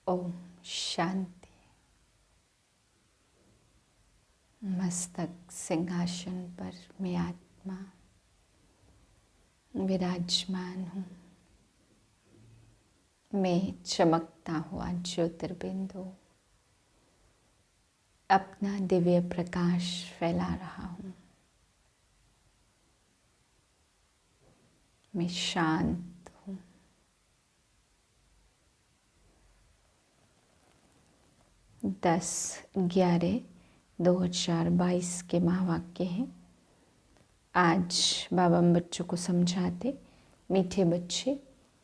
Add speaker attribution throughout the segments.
Speaker 1: ओम शांति। मस्तक सिंहासन पर मैं आत्मा विराजमान हूँ। मैं चमकता हुआ ज्योतिर्बिंदु अपना दिव्य प्रकाश फैला रहा हूँ। मैं शांत हूँ। दस 11/2022 के महावाक्य हैं। आज बाबा बच्चों को समझाते, मीठे बच्चे,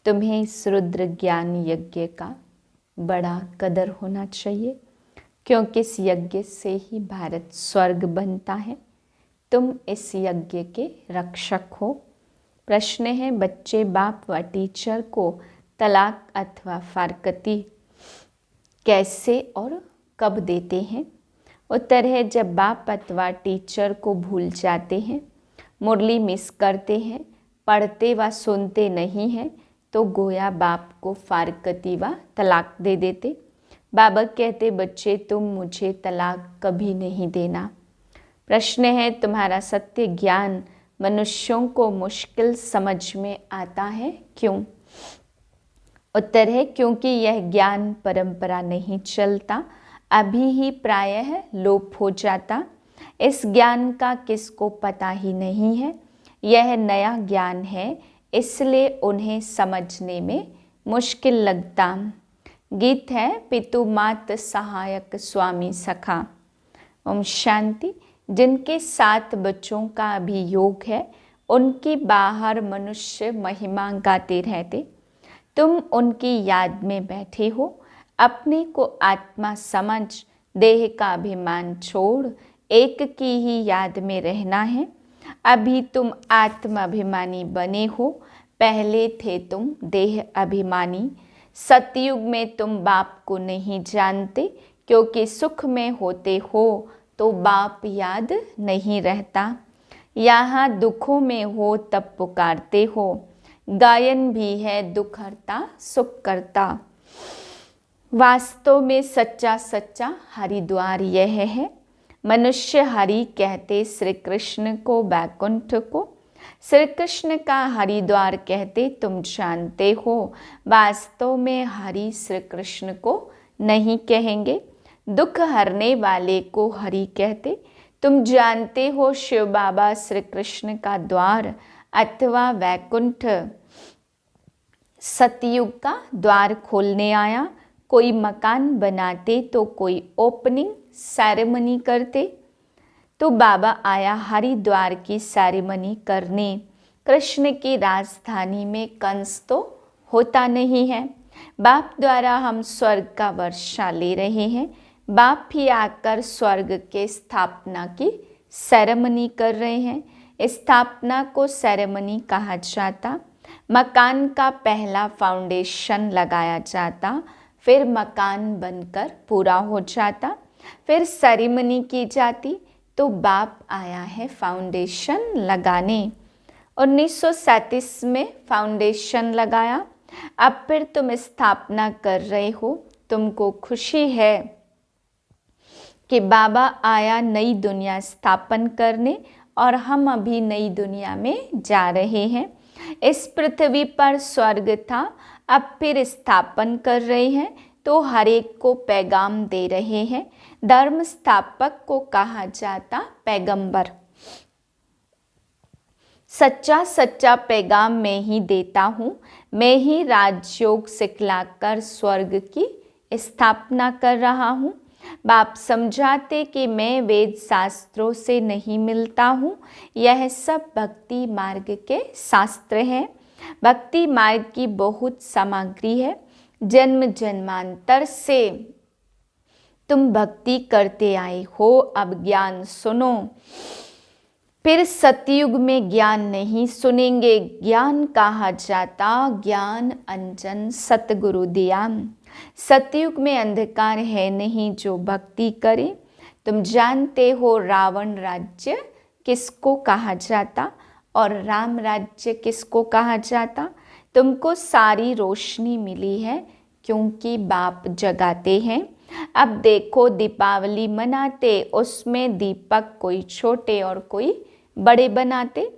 Speaker 1: तुम्हें इस रुद्र ज्ञान यज्ञ का बड़ा कदर होना चाहिए, क्योंकि इस यज्ञ से ही भारत स्वर्ग बनता है। तुम इस यज्ञ के रक्षक हो। प्रश्न है, बच्चे बाप व टीचर को तलाक अथवा फारकती कैसे और कब देते हैं? उत्तर है, जब बाप अथवा टीचर को भूल जाते हैं, मुरली मिस करते हैं, पढ़ते व सुनते नहीं हैं, तो गोया बाप को फारकती व तलाक दे देते। बाबा कहते, बच्चे तुम मुझे तलाक कभी नहीं देना। प्रश्न है, तुम्हारा सत्य ज्ञान मनुष्यों को मुश्किल समझ में आता है, क्यों? उत्तर है, क्योंकि यह ज्ञान परंपरा नहीं चलता, अभी ही प्रायः लोप हो जाता। इस ज्ञान का किसको पता ही नहीं है। यह नया ज्ञान है, इसलिए उन्हें समझने में मुश्किल लगता। गीत है, पितु मात सहायक स्वामी सखा। ओम शांति। जिनके साथ बच्चों का अभी योग है, उनकी बाहर मनुष्य महिमा गाते रहते। तुम उनकी याद में बैठे हो। अपने को आत्मा समझ, देह का अभिमान छोड़ एक की ही याद में रहना है। अभी तुम आत्म अभिमानी बने हो, पहले थे तुम देह अभिमानी। सतयुग में तुम बाप को नहीं जानते, क्योंकि सुख में होते हो तो बाप याद नहीं रहता। यहाँ दुखों में हो तब पुकारते हो। गायन भी है दुख हरता सुख करता। वास्तव में सच्चा सच्चा हरिद्वार यह है। मनुष्य हरि कहते श्री कृष्ण को, बैकुंठ को। श्री कृष्ण का हरिद्वार कहते, तुम जानते हो। वास्तव में हरि श्री कृष्ण को नहीं कहेंगे। दुख हरने वाले को हरि कहते। तुम जानते हो शिव बाबा श्री कृष्ण का द्वार अथवा वैकुंठ सतयुग का द्वार खोलने आया। कोई मकान बनाते तो कोई ओपनिंग सेरेमनी करते, तो बाबा आया हरिद्वार की सेरेमनी करने। कृष्ण की राजधानी में कंस तो होता नहीं है। बाप द्वारा हम स्वर्ग का वर्षा ले रहे हैं। बाप ही आकर स्वर्ग के स्थापना की सेरेमनी कर रहे हैं। स्थापना को सेरेमनी कहा जाता। मकान का पहला फाउंडेशन लगाया जाता, फिर मकान बनकर पूरा हो जाता, फिर सेरेमनी की जाती। तो बाप आया है फाउंडेशन लगाने। 1937 में फाउंडेशन लगाया, अब फिर तुम स्थापना कर रहे हो। तुमको खुशी है कि बाबा आया नई दुनिया स्थापन करने, और हम अभी नई दुनिया में जा रहे हैं। इस पृथ्वी पर स्वर्ग था, अब फिर स्थापन कर रहे हैं, तो हर एक को पैगाम दे रहे हैं। धर्म स्थापक को कहा जाता पैगंबर। सच्चा सच्चा पैगाम मैं ही देता हूँ। मैं ही राजयोग सिखलाकर स्वर्ग की स्थापना कर रहा हूँ। बाप समझाते कि मैं वेद शास्त्रों से नहीं मिलता हूँ। यह सब भक्ति मार्ग के शास्त्र हैं। भक्ति मार्ग की बहुत सामग्री है। जन्म जन्मांतर से तुम भक्ति करते आए हो। अब ज्ञान सुनो। फिर सतयुग में ज्ञान नहीं सुनेंगे। ज्ञान कहा जाता ज्ञान अंजन सतगुरु दिया। सतयुग में अंधकार है नहीं जो भक्ति करे। तुम जानते हो रावण राज्य किसको कहा जाता और राम राज्य किसको कहा जाता। तुमको सारी रोशनी मिली है, क्योंकि बाप जगाते हैं। अब देखो दीपावली मनाते, उसमें दीपक कोई छोटे और कोई बड़े बनाते।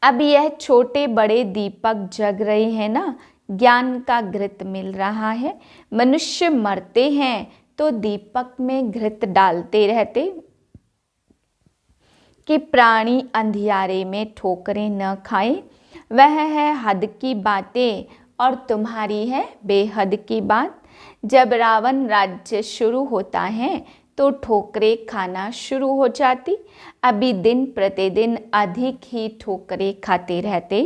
Speaker 1: अब यह छोटे बड़े दीपक जग रहे हैं ना, ज्ञान का घृत मिल रहा है। मनुष्य मरते हैं तो दीपक में घृत डालते रहते कि प्राणी अंधियारे में ठोकरें न खाए। वह है हद की बातें और तुम्हारी है बेहद की बात। जब रावण राज्य शुरू होता है तो ठोकरें खाना शुरू हो जाती। अभी दिन प्रतिदिन अधिक ही ठोकरें खाते रहते।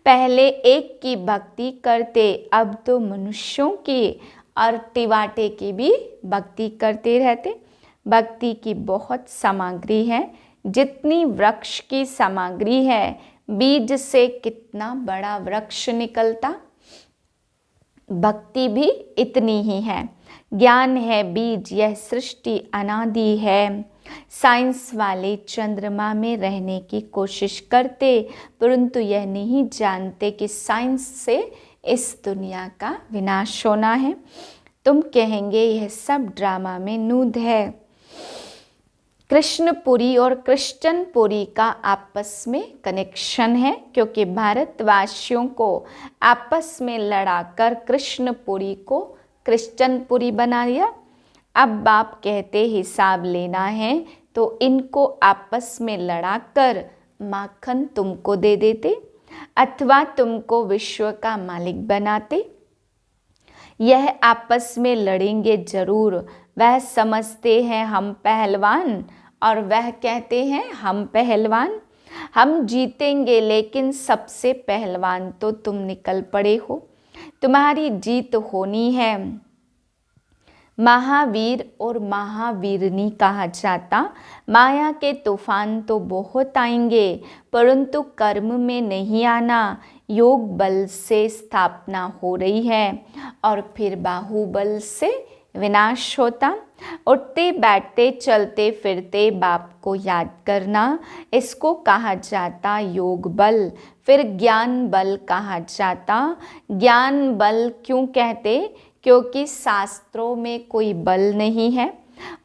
Speaker 1: पहले एक की भक्ति करते, अब तो मनुष्यों की और टिवाटे की भी भक्ति करते रहते। भक्ति की बहुत सामग्री है। जितनी वृक्ष की सामग्री है, बीज से कितना बड़ा वृक्ष निकलता, भक्ति भी इतनी ही है। ज्ञान है बीज, यह सृष्टि अनादि है। साइंस वाले चंद्रमा में रहने की कोशिश करते, परंतु यह नहीं जानते कि साइंस से इस दुनिया का विनाश होना है। तुम कहेंगे यह सब ड्रामा में नूद है। कृष्णपुरी और क्रिश्चियनपुरी का आपस में कनेक्शन है, क्योंकि भारतवासियों को आपस में लड़ाकर कृष्णपुरी को क्रिश्चियनपुरी बना दिया। अब बाप कहते हिसाब लेना है तो इनको आपस में लड़ाकर माखन तुमको दे देते, अथवा तुमको विश्व का मालिक बनाते। यह आपस में लड़ेंगे जरूर। वह समझते हैं हम पहलवान और वह कहते हैं हम पहलवान। हम जीतेंगे, लेकिन सबसे पहलवान तो तुम निकल पड़े हो। तुम्हारी जीत होनी है। महावीर और महावीरनी कहा जाता। माया के तूफान तो बहुत आएंगे, परंतु कर्म में नहीं आना। योग बल से स्थापना हो रही है और फिर बाहुबल से विनाश होता। उठते बैठते चलते फिरते बाप को याद करना, इसको कहा जाता योग बल। फिर ज्ञान बल कहा जाता। ज्ञान बल क्यों कहते? क्योंकि शास्त्रों में कोई बल नहीं है,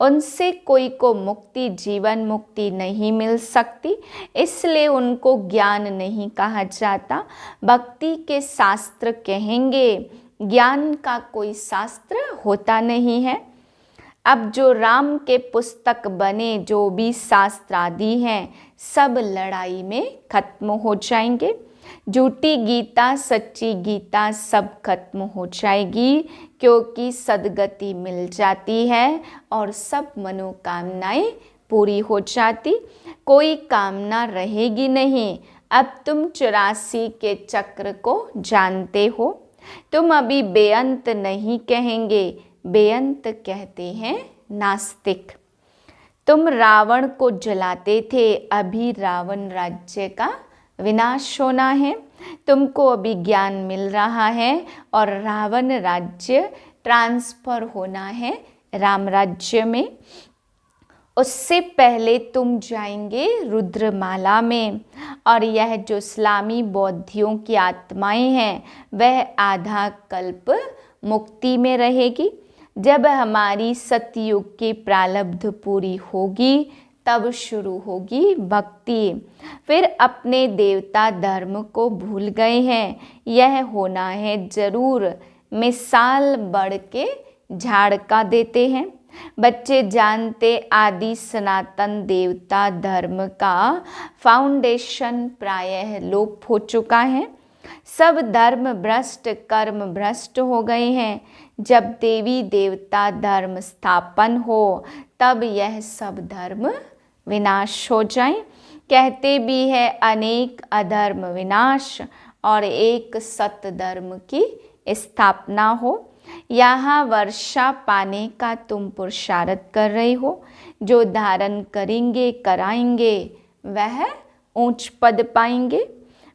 Speaker 1: उनसे कोई को मुक्ति, जीवन मुक्ति नहीं मिल सकती, इसलिए उनको ज्ञान नहीं कहा जाता। भक्ति के शास्त्र कहेंगे, ज्ञान का कोई शास्त्र होता नहीं है। अब जो राम के पुस्तक बने, जो भी शास्त्र आदि हैं, सब लड़ाई में खत्म हो जाएंगे। झूठी गीता सच्ची गीता सब खत्म हो जाएगी, क्योंकि सदगति मिल जाती है और सब मनोकामनाएं पूरी हो जाती। कोई कामना रहेगी नहीं। अब तुम 84 के चक्र को जानते हो। तुम अभी बेअंत नहीं कहेंगे, बेअंत कहते हैं नास्तिक। तुम रावण को जलाते थे, अभी रावण राज्य का विनाश होना है। तुमको अभी ज्ञान मिल रहा है और रावण राज्य ट्रांसफर होना है राम राज्य में। उससे पहले तुम जाएंगे रुद्रमाला में, और यह जो इस्लामी बौद्धियों की आत्माएं हैं, वह आधा कल्प मुक्ति में रहेगी। जब हमारी सतयुग की प्रारब्ध पूरी होगी, तब शुरू होगी भक्ति। फिर अपने देवता धर्म को भूल गए हैं, यह होना है जरूर। मिसाल बढ़ के झाड़ का देते हैं। बच्चे जानते आदि सनातन देवता धर्म का फाउंडेशन प्रायः लोप हो चुका है। सब धर्म भ्रष्ट, कर्म भ्रष्ट हो गए हैं। जब देवी देवता धर्म स्थापन हो, तब यह सब धर्म विनाश हो जाए। कहते भी है अनेक अधर्म विनाश और एक सत धर्म की स्थापना हो। यहाँ वर्षा पाने का तुम पुरुषार्थ कर रहे हो। जो धारण करेंगे कराएंगे, वह ऊंच पद पाएंगे।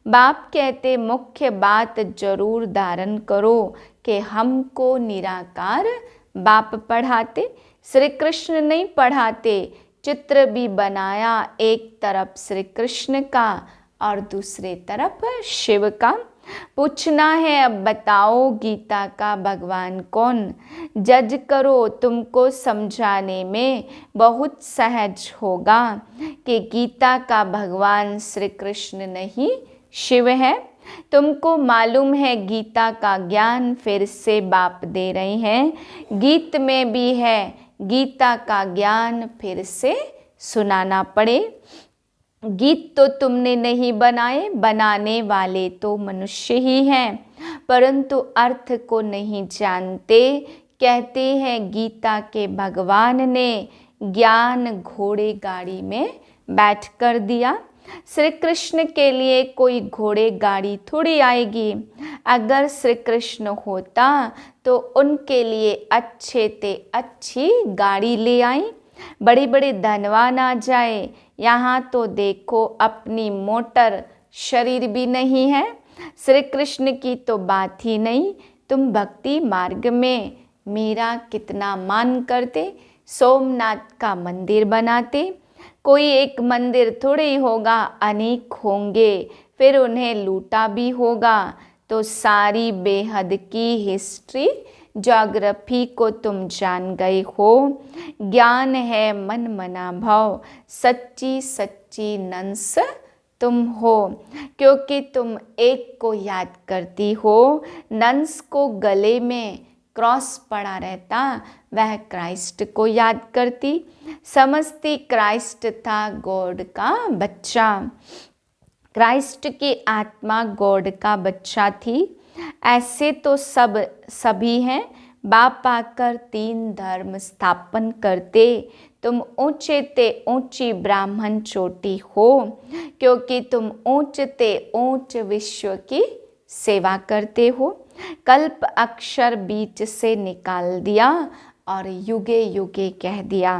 Speaker 1: बाप कहते मुख्य बात जरूर धारण करो कि हमको निराकार बाप पढ़ाते, श्री कृष्ण नहीं पढ़ाते। चित्र भी बनाया, एक तरफ श्री कृष्ण का और दूसरे तरफ शिव का। पूछना है अब बताओ गीता का भगवान कौन। जज करो तुमको समझाने में बहुत सहज होगा कि गीता का भगवान श्री कृष्ण नहीं शिव है। तुमको मालूम है गीता का ज्ञान फिर से बाप दे रहे हैं। गीत में भी है गीता का ज्ञान फिर से सुनाना पड़े। गीत तो तुमने नहीं बनाए, बनाने वाले तो मनुष्य ही हैं, परंतु अर्थ को नहीं जानते। कहते हैं गीता के भगवान ने ज्ञान घोड़े गाड़ी में बैठ कर दिया। श्री कृष्ण के लिए कोई घोड़े गाड़ी थोड़ी आएगी। अगर श्री कृष्ण होता तो उनके लिए अच्छे ते अच्छी गाड़ी ले आई, बड़े बड़े धनवान आ जाए। यहाँ तो देखो अपनी मोटर शरीर भी नहीं है। श्री कृष्ण की तो बात ही नहीं। तुम भक्ति मार्ग में मेरा कितना मान करते, सोमनाथ का मंदिर बनाते। कोई एक मंदिर थोड़ी होगा, अनेक होंगे, फिर उन्हें लूटा भी होगा। तो सारी बेहद की हिस्ट्री ज्योग्राफी को तुम जान गए हो। ज्ञान है मन मना भाव, सच्ची सच्ची नंस तुम हो। क्योंकि तुम एक को याद करती हो। नंस को गले में क्रॉस पड़ा रहता, वह क्राइस्ट को याद करती, समझती क्राइस्ट था गॉड का बच्चा। क्राइस्ट की आत्मा गॉड का बच्चा थी। ऐसे तो सभी हैं। बाप आकर 3 धर्म स्थापन करते। तुम ऊंचे ते ऊंची ब्राह्मण चोटी हो, क्योंकि तुम ऊंच ते ऊंच विश्व की सेवा करते हो। कल्प अक्षर बीच से निकाल दिया और युगे युगे कह दिया।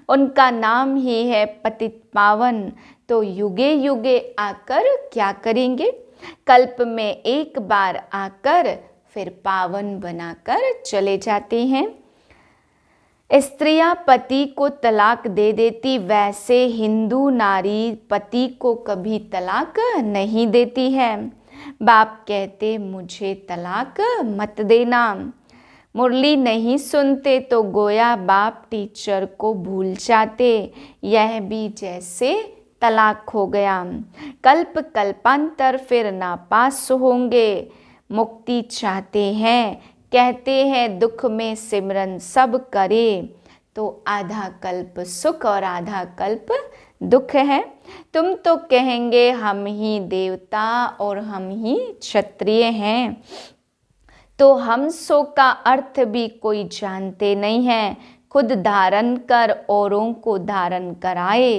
Speaker 1: उनका नाम ही है पतित पावन। तो युगे युगे आकर क्या करेंगे? कल्प में एक बार आकर फिर पावन बनाकर चले जाते हैं। स्त्रियां पति को तलाक दे देती, वैसे हिंदू नारी पति को कभी तलाक नहीं देती है। बाप कहते मुझे तलाक मत देना। मुरली नहीं सुनते तो गोया बाप टीचर को भूल जाते। यह भी जैसे तलाक हो गया। कल्प कल्पांतर फिर नापास होंगे। मुक्ति चाहते हैं, कहते हैं दुख में सिमरन सब करे। तो आधा कल्प सुख और आधा कल्प दुख है। तुम तो कहेंगे हम ही देवता और हम ही क्षत्रिय हैं। तो हम सो का अर्थ भी कोई जानते नहीं है। खुद धारण कर औरों को धारण कराए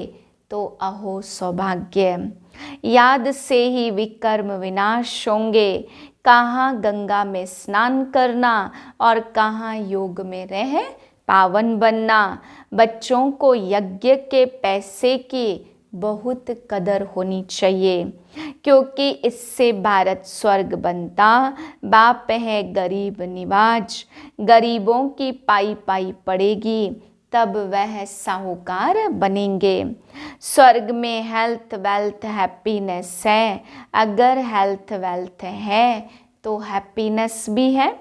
Speaker 1: तो अहो सौभाग्य। याद से ही विकर्म विनाश होंगे। कहाँ गंगा में स्नान करना और कहाँ योग में रह पावन बनना। बच्चों को यज्ञ के पैसे की बहुत कदर होनी चाहिए, क्योंकि इससे भारत स्वर्ग बनता। बाप है गरीब निवाज। गरीबों की पाई पाई पड़ेगी, तब वह साहूकार बनेंगे। स्वर्ग में हेल्थ वेल्थ हैप्पीनेस है। अगर हेल्थ वेल्थ है तो हैप्पीनेस भी है।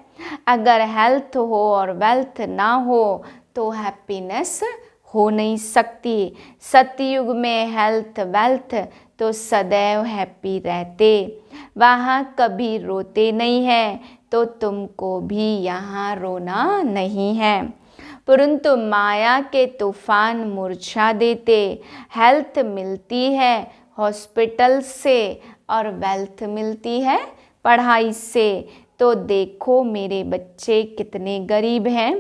Speaker 1: अगर हेल्थ हो और वेल्थ ना हो तो हैप्पीनेस हो नहीं सकती। सतयुग में हेल्थ वेल्थ तो सदैव हैप्पी रहते, वहाँ कभी रोते नहीं हैं। तो तुमको भी यहाँ रोना नहीं है, परंतु माया के तूफान मुरझा देते। हेल्थ मिलती है हॉस्पिटल से और वेल्थ मिलती है पढ़ाई से। तो देखो मेरे बच्चे कितने गरीब हैं।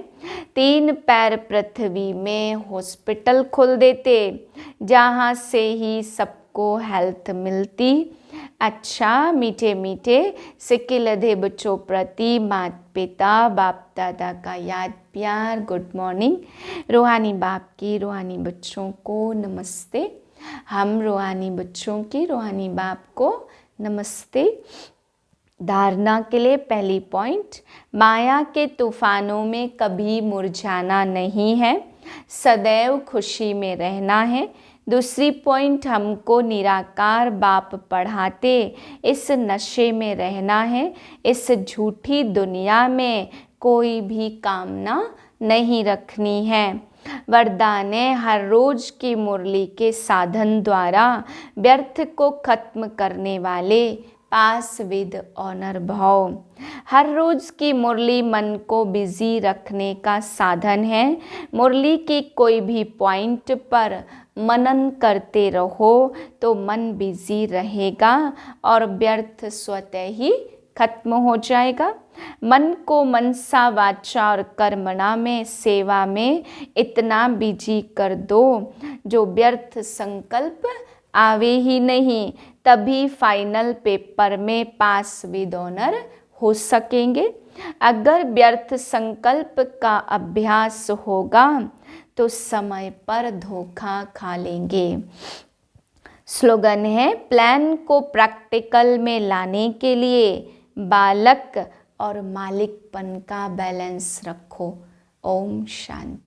Speaker 1: 3 पैर पृथ्वी में हॉस्पिटल खोल देते, जहाँ से ही सबको हेल्थ मिलती। अच्छा मीठे मीठे सिक्के लधे बच्चों प्रति माता पिता बाप दादा का याद प्यार गुड मॉर्निंग। रूहानी बाप की रूहानी बच्चों को नमस्ते। हम रूहानी बच्चों की रूहानी बाप को नमस्ते। धारणा के लिए पहली पॉइंट, माया के तूफानों में कभी मुरझाना नहीं है, सदैव खुशी में रहना है। दूसरी पॉइंट, हमको निराकार बाप पढ़ाते इस नशे में रहना है, इस झूठी दुनिया में कोई भी कामना नहीं रखनी है। वरदान है, हर रोज की मुरली के साधन द्वारा व्यर्थ को खत्म करने वाले पास विद ऑनर भाव। हर रोज की मुरली मन को बिजी रखने का साधन है। मुरली की कोई भी पॉइंट पर मनन करते रहो तो मन बिजी रहेगा और व्यर्थ स्वतः ही खत्म हो जाएगा। मन को मनसा वाचा और कर्मणा में, सेवा में इतना बिजी कर दो जो व्यर्थ संकल्प आवे ही नहीं, तभी फाइनल पेपर में पास विद ऑनर हो सकेंगे। अगर व्यर्थ संकल्प का अभ्यास होगा तो समय पर धोखा खा लेंगे। स्लोगन है, प्लान को प्रैक्टिकल में लाने के लिए बालक और मालिकपन का बैलेंस रखो। ओम शांति।